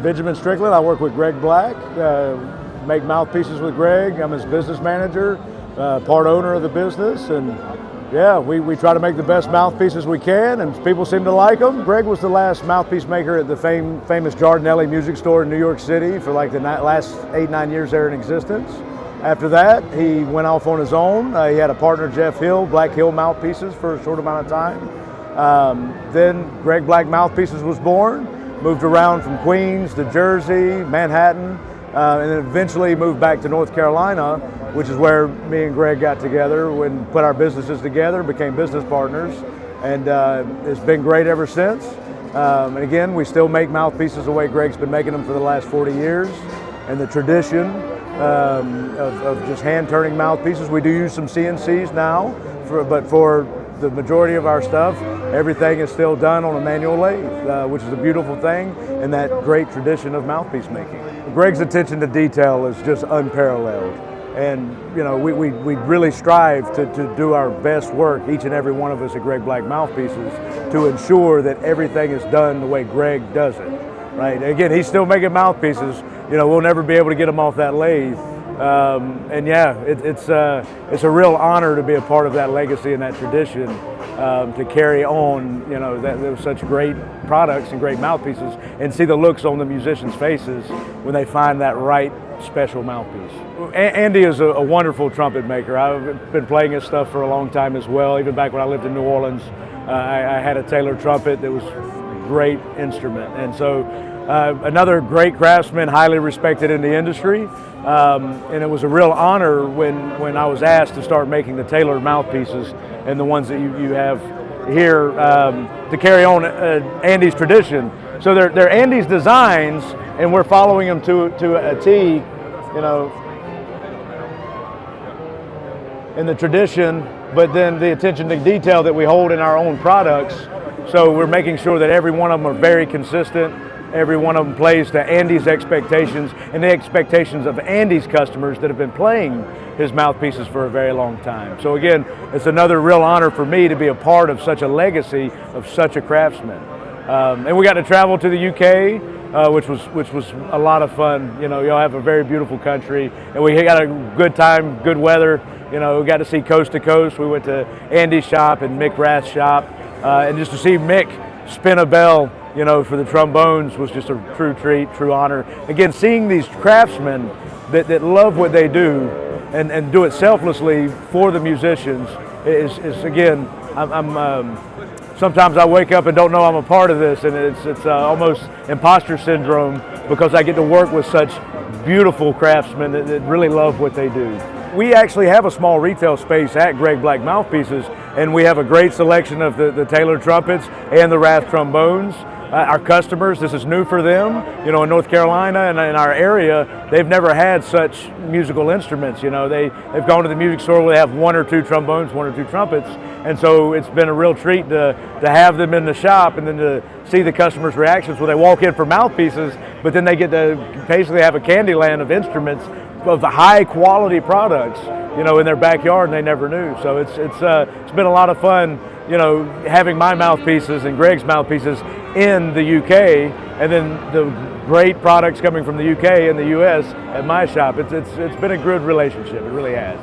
Benjamin Strickland. I work with Greg Black, make mouthpieces with Greg. I'm his business manager, part owner of the business, and yeah, we try to make the best mouthpieces we can, and people seem to like them. Greg was the last mouthpiece maker at the famous Giardinelli music store in New York City for like the last 8-9 years there in existence. After that, he went off on his own. He had a partner, Jeff Hill, Black Hill Mouthpieces, for a short amount of time. Then Greg Black Mouthpieces was born, moved around from Queens to Jersey, Manhattan, and then eventually moved back to North Carolina, which is where me and Greg got together and put our businesses together, became business partners, and it's been great ever since. And again, we still make mouthpieces the way Greg's been making them for the last 40 years, and the tradition of just hand-turning mouthpieces. We do use some CNCs now, but for the majority of our stuff, everything is still done on a manual lathe, which is a beautiful thing, and that great tradition of mouthpiece making. Greg's attention to detail is just unparalleled. And you know, we really strive to do our best work, each and every one of us at Greg Black Mouthpieces, to ensure that everything is done the way Greg does it. Right? Again, he's still making mouthpieces. You know, we'll never be able to get them off that lathe. And yeah, it's a real honor to be a part of that legacy and that tradition, to carry on, you know, those such great products and great mouthpieces, and see the looks on the musicians' faces when they find that right special mouthpiece. Andy is a wonderful trumpet maker. I've been playing his stuff for a long time as well. Even back when I lived in New Orleans, I had a Taylor Trumpet that was a great instrument. And so another great craftsman, highly respected in the industry. And it was a real honor when I was asked to start making the Taylor mouthpieces and the ones that you have here, to carry on Andy's tradition. So they're Andy's designs, and we're following them to a T, you know, in the tradition, but then the attention to detail that we hold in our own products. So we're making sure that every one of them are very consistent. Every one of them plays to Andy's expectations and the expectations of Andy's customers that have been playing his mouthpieces for a very long time. So again, it's another real honor for me to be a part of such a legacy of such a craftsman. And we got to travel to the UK, which was a lot of fun. You know, y'all have a very beautiful country, and we got a good time, good weather. You know, we got to see coast to coast. We went to Andy's shop and Mick Rath's shop, and just to see Mick spin a bell, you know, for the trombones was just a true treat, true honor. Again, seeing these craftsmen that love what they do and do it selflessly for the musicians is again, sometimes I wake up and don't know I'm a part of this, and it's almost imposter syndrome, because I get to work with such beautiful craftsmen that really love what they do. We actually have a small retail space at Greg Black Mouthpieces, and we have a great selection of the Taylor Trumpets and the Rath trombones. Our customers, this is new for them. You know, in North Carolina and in our area, they've never had such musical instruments. You know, they've gone to the music store where they have 1 or 2 trombones, 1 or 2 trumpets, and so it's been a real treat to have them in the shop, and then to see the customers' reactions when they walk in for mouthpieces, but then they get to basically have a candy land of instruments of high quality products, you know, in their backyard, and they never knew. So it's been a lot of fun, you know, having my mouthpieces and Greg's mouthpieces in the UK, and then the great products coming from the UK and the US at my shop. It's been a good relationship. It really has.